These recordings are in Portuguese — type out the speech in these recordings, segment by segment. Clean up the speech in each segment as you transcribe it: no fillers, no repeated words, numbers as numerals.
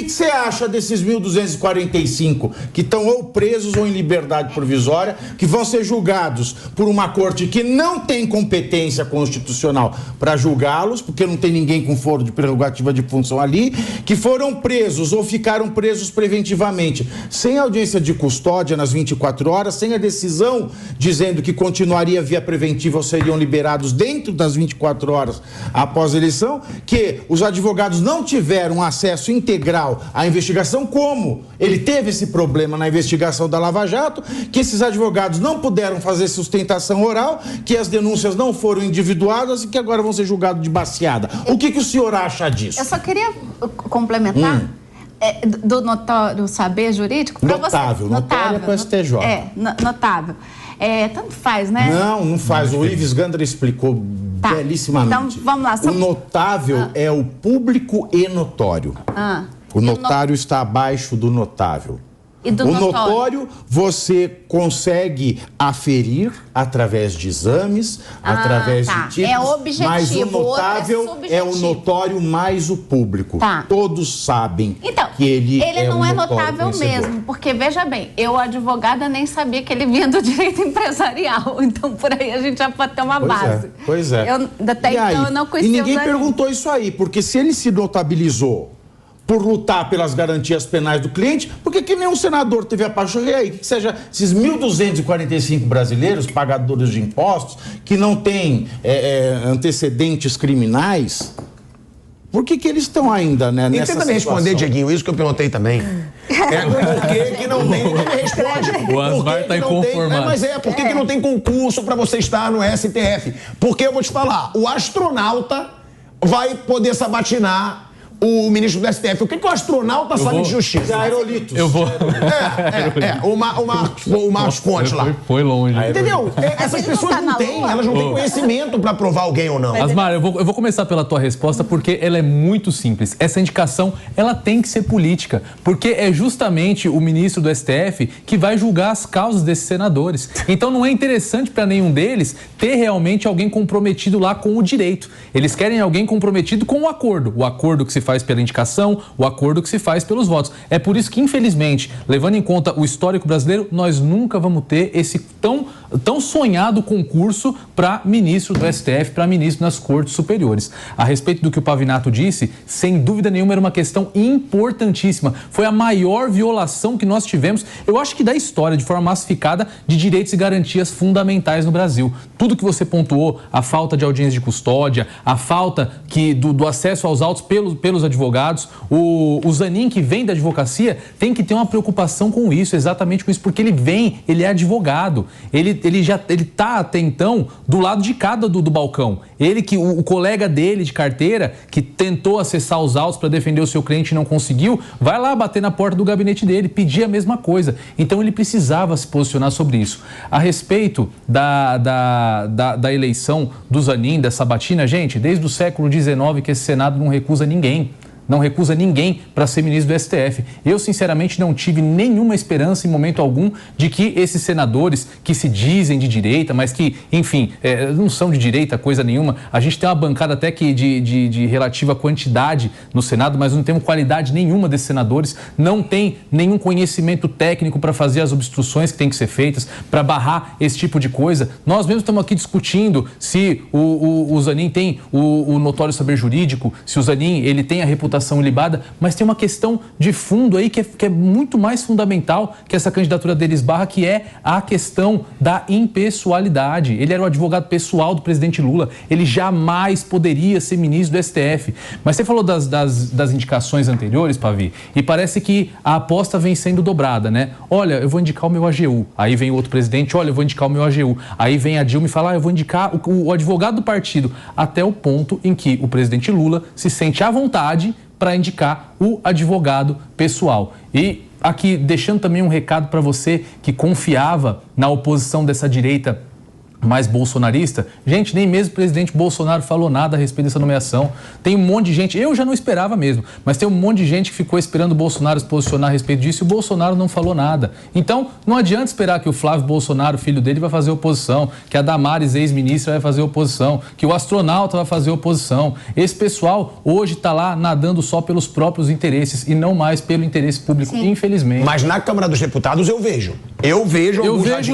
que você acha desses 1.245 que estão ou presos ou em liberdade provisória, que vão ser julgados por uma corte que não tem competência constitucional para julgá-los, porque não tem ninguém com foro de prerrogativa de função ali, que foram presos ou ficaram presos preventivamente, sem audiência de custódia nas 24 horas, sem a decisão dizendo que continuaria via preventiva ou seriam liberados dentro das 24 horas após a eleição, que os advogados não tiveram acesso integral à investigação, como ele teve esse problema na investigação da Lava Jato, que esses advogados não puderam fazer sustentação oral, que as denúncias não foram individuadas e que agora vão ser julgados de baseada. O que o senhor acha disso? Eu só queria complementar do notório saber jurídico. Notável, notário é para o STJ. Notável. Tanto faz, né? Não faz. O Ives Gandra explicou belíssimamente. Então, vamos lá. O notável é o público e notório. O notário está abaixo do notável. E do notório você consegue aferir através de exames, através de títulos, é objetivo, mas o notável é o notório mais o público. Todos sabem que ele não é notável mesmo, porque veja bem, eu, advogada, nem sabia que ele vinha do direito empresarial, então por aí a gente já pode ter uma base. Pois é. Eu não conhecia. E ninguém perguntou isso aí, porque se ele se notabilizou por lutar pelas garantias penais do cliente, por que nenhum senador teve a paixão? E aí, que seja esses 1.245 brasileiros, pagadores de impostos, que não têm antecedentes criminais, por que eles estão ainda, né, nessa situação? Tenta me responder, Dieguinho, isso que eu perguntei também. Por que não tem? Ele responde. O Asmar está inconformado. Mas por que não tem concurso para você estar no STF? Porque eu vou te falar, o astronauta vai poder sabatinar o ministro do STF. O que o astronauta sabe de justiça? Aerolitos. Eu vou. O Marcos Ponte lá. Foi longe. Entendeu? Essas pessoas não têm, elas não têm conhecimento para provar alguém ou não. Asmar, eu vou começar pela tua resposta porque ela é muito simples. Essa indicação, ela tem que ser política, porque é justamente o ministro do STF que vai julgar as causas desses senadores. Então não é interessante para nenhum deles ter realmente alguém comprometido lá com o direito. Eles querem alguém comprometido com o acordo que se faz pela indicação, o acordo que se faz pelos votos. É por isso que, infelizmente, levando em conta o histórico brasileiro, nós nunca vamos ter esse tão sonhado concurso para ministro do STF, para ministro nas cortes superiores. A respeito do que o Pavinato disse, sem dúvida nenhuma era uma questão importantíssima. Foi a maior violação que nós tivemos, eu acho que da história, de forma massificada, de direitos e garantias fundamentais no Brasil. Tudo que você pontuou, a falta de audiência de custódia, a falta do acesso aos autos pelos advogados, o Zanin, que vem da advocacia, tem que ter uma preocupação com isso, exatamente com isso, porque ele é advogado, ele está até então do lado de cada do balcão. O colega dele de carteira, que tentou acessar os autos para defender o seu cliente e não conseguiu, vai lá bater na porta do gabinete dele, pedir a mesma coisa. Então ele precisava se posicionar sobre isso. A respeito da eleição do Zanin, da sabatina, gente, desde o século XIX que esse Senado não recusa ninguém. Não recusa ninguém para ser ministro do STF. Eu, sinceramente, não tive nenhuma esperança em momento algum de que esses senadores que se dizem de direita, mas que, enfim, não são de direita coisa nenhuma. A gente tem uma bancada até que de relativa quantidade no Senado, mas não temos qualidade nenhuma desses senadores, não tem nenhum conhecimento técnico para fazer as obstruções que têm que ser feitas, para barrar esse tipo de coisa. Nós mesmos estamos aqui discutindo se o Zanin tem o notório saber jurídico, se o Zanin ele tem a reputação ilibada, mas tem uma questão de fundo aí que é muito mais fundamental que essa candidatura dele esbarra, que é a questão da impessoalidade. Ele era o advogado pessoal do presidente Lula, ele jamais poderia ser ministro do STF. Mas você falou das indicações anteriores, Pavi, e parece que a aposta vem sendo dobrada, né? Olha, eu vou indicar o meu AGU. Aí vem o outro presidente, olha, eu vou indicar o meu AGU. Aí vem a Dilma e fala, eu vou indicar o advogado do partido, até o ponto em que o presidente Lula se sente à vontade para indicar o advogado pessoal. E aqui, deixando também um recado para você que confiava na oposição dessa direita mais bolsonarista, gente, nem mesmo o presidente Bolsonaro falou nada a respeito dessa nomeação. Tem um monte de gente, eu já não esperava mesmo, mas tem um monte de gente que ficou esperando o Bolsonaro se posicionar a respeito disso e o Bolsonaro não falou nada. Então, não adianta esperar que o Flávio Bolsonaro, filho dele, vai fazer oposição, que a Damares, ex-ministra, vai fazer oposição, que o astronauta vai fazer oposição. Esse pessoal hoje está lá nadando só pelos próprios interesses e não mais pelo interesse público, infelizmente. Mas na Câmara dos Deputados eu vejo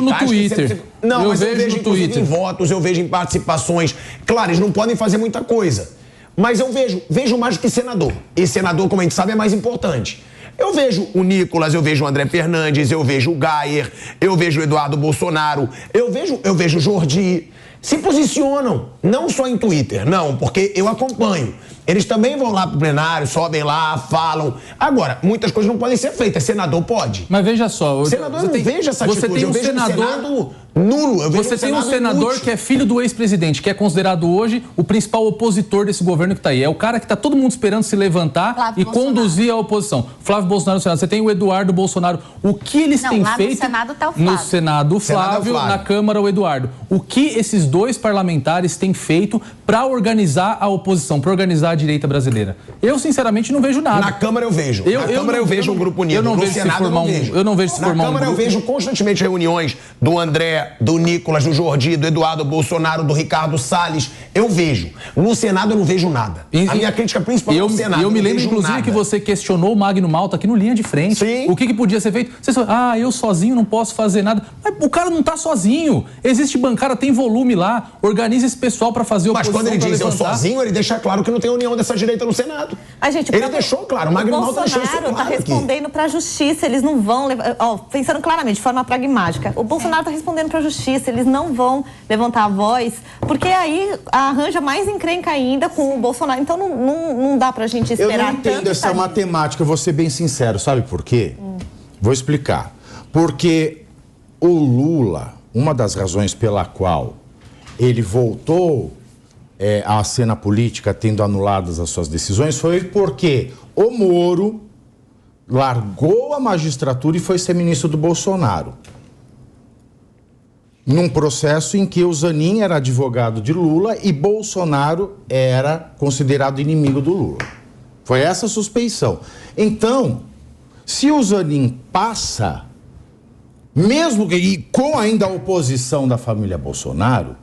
no Twitter. Não, mas eu vejo no Twitter. Em votos, eu vejo em participações. Claro, eles não podem fazer muita coisa. Mas eu vejo mais do que senador. E senador, como a gente sabe, é mais importante. Eu vejo o Nicolas, eu vejo o André Fernandes, eu vejo o Gayer, eu vejo o Eduardo Bolsonaro, eu vejo o Jordi. Se posicionam, não só em Twitter, não, porque eu acompanho. Eles também vão lá pro plenário, sobem lá, falam. Agora, muitas coisas não podem ser feitas. Senador pode. Mas veja só... Senador, eu não vejo essa atitude. Você tem um senador nulo. Você tem um senador que é filho do ex-presidente, que é considerado hoje o principal opositor desse governo que está aí. É o cara que está todo mundo esperando se levantar Flávio e Bolsonaro. Conduzir a oposição. Flávio Bolsonaro no Senado. Você tem o Eduardo Bolsonaro. O que eles têm feito... No Senado está o Flávio. No Senado, o Flávio. Na Câmara, o Eduardo. O que esses dois parlamentares têm feito para organizar a oposição, para organizar a direita brasileira? Eu, sinceramente, não vejo nada. Na Câmara eu vejo. Na Câmara eu vejo um grupo unido. Eu não vejo se formar um grupo. Eu não vejo se formar um grupo. Na Câmara eu vejo constantemente reuniões do André, do Nicolas, do Jordi, do Eduardo Bolsonaro, do Ricardo Salles. Eu vejo. No Senado eu não vejo nada. A minha crítica principal é o Senado. Eu me lembro, inclusive, que você questionou o Magno Malta aqui no Linha de Frente. Sim. O que podia ser feito? Você falou, eu sozinho não posso fazer nada. Mas o cara não tá sozinho. Existe bancada, tem volume lá. Organiza esse pessoal para fazer oposição. Mas quando ele diz eu sozinho, ele deixa claro que não tem união dessa direita no Senado. Ele deixou claro. O Magno Malta deixou isso claro. O Bolsonaro está respondendo para a justiça. Eles não vão... pensando claramente, de forma pragmática. O Bolsonaro está respondendo para a justiça. Eles não vão levantar a voz, porque aí arranja mais encrenca ainda com o Bolsonaro. Então não dá pra gente esperar. Eu não entendo essa matemática, eu vou ser bem sincero. Sabe por quê? Vou explicar. Porque o Lula, uma das razões pela qual ele voltou à cena política tendo anuladas as suas decisões foi porque o Moro largou a magistratura e foi ser ministro do Bolsonaro. Num processo em que o Zanin era advogado de Lula e Bolsonaro era considerado inimigo do Lula. Foi essa a suspeição. Então, se o Zanin passa, mesmo que com ainda a oposição da família Bolsonaro,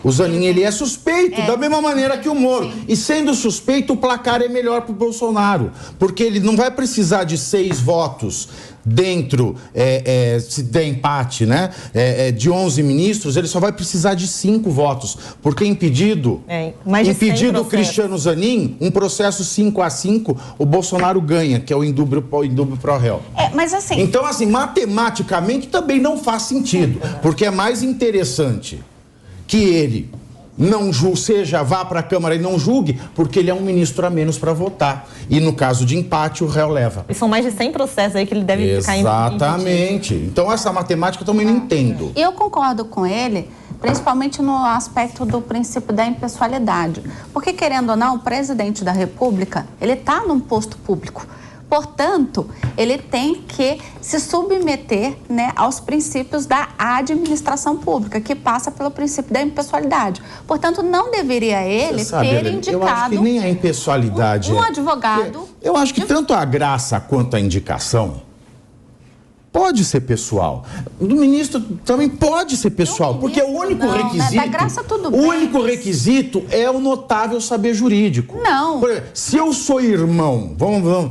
o Zanin ele é suspeito, da mesma maneira que o Moro. Sim. E sendo suspeito, o placar é melhor para o Bolsonaro, porque ele não vai precisar de 6 votos dentro, se der empate, né? De 11 ministros, ele só vai precisar de 5 votos, porque impedido o Cristiano Zanin, um processo 5-5, o Bolsonaro ganha, que é o indúbio pro réu. Mas assim... Então, assim, matematicamente também não faz sentido, porque é mais interessante que ele não vá para a Câmara e não julgue, porque ele é um ministro a menos para votar. E no caso de empate, o réu leva. E são mais de 100 processos aí que ele deve ficar Exatamente. Então, essa matemática eu também não entendo. Eu concordo com ele, principalmente no aspecto do princípio da impessoalidade. Porque, querendo ou não, o presidente da República, ele está num posto público. Portanto, ele tem que se submeter, né, aos princípios da administração pública, que passa pelo princípio da impessoalidade. Portanto, não deveria ele ter indicado... Eu acho que nem a impessoalidade... Um advogado... Eu acho que tanto a graça quanto a indicação pode ser pessoal. Do ministro também pode ser pessoal, porque o único requisito... Da graça, tudo bem. O único requisito é o notável saber jurídico. Não. Por exemplo, se eu sou irmão... Vamos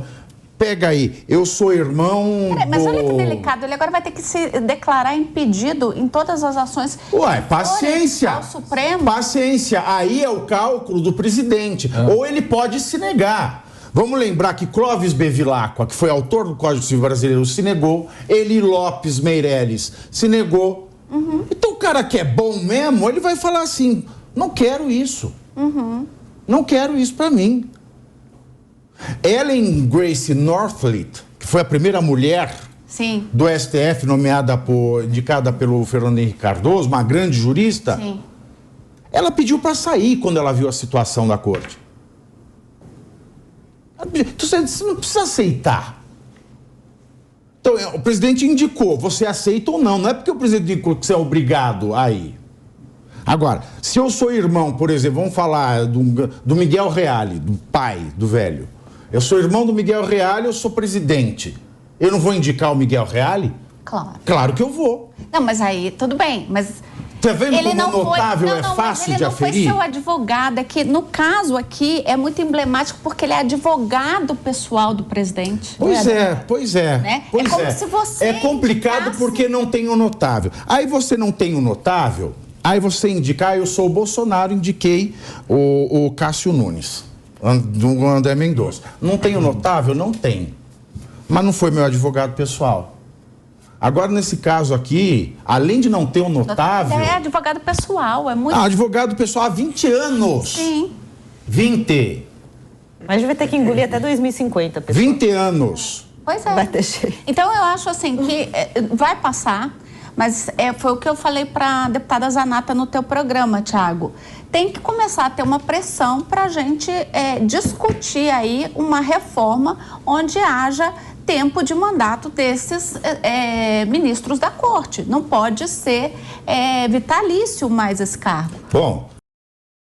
pega aí, eu sou irmão Mas olha que delicado, ele agora vai ter que se declarar impedido em todas as ações. Paciência. Ao Supremo. Paciência, aí é o cálculo do presidente. Ou ele pode se negar. Vamos lembrar que Clóvis Bevilacqua, que foi autor do Código Civil Brasileiro, se negou. Eli Lopes Meirelles se negou. Então o cara que é bom mesmo, ele vai falar assim, não quero isso. Não quero isso pra mim. Ellen Grace Norfleet, que foi a primeira mulher do STF indicada pelo Fernando Henrique Cardoso, uma grande jurista, ela pediu para sair quando ela viu a situação da corte. Você não precisa aceitar. Então, o presidente indicou, você aceita ou não? Não é porque o presidente indicou que você é obrigado a ir. Agora, se eu sou irmão, por exemplo, vamos falar do Miguel Reale, do pai do velho. Eu sou irmão do Miguel Reale, eu sou presidente. Eu não vou indicar o Miguel Reale? Claro. Claro que eu vou. Não, mas aí, tudo bem, mas... Tá vendo ele como não notável foi, é fácil de aferir? Ele não foi seu advogado, é que no caso aqui é muito emblemático porque ele é advogado pessoal do presidente. Pois é. Né? Pois é como se você é complicado indicasse... porque não tem o notável. Aí você não tem o notável, aí você indicar, eu sou o Bolsonaro, indiquei o Cássio Nunes, do André Mendonça. Não tem o notável? Não tem. Mas não foi meu advogado pessoal. Agora, nesse caso aqui, além de não ter um notável... É advogado pessoal, é muito... advogado pessoal há 20 anos. Sim. 20. Mas vai ter que engolir até 2050, pessoal. 20 anos. Pois é. Vai ter jeito. Então, eu acho assim que vai passar, mas foi o que eu falei para a deputada Zanata no teu programa, Thiago. Tem que começar a ter uma pressão para a gente discutir aí uma reforma onde haja tempo de mandato desses ministros da corte. Não pode ser vitalício mais esse cargo. Bom,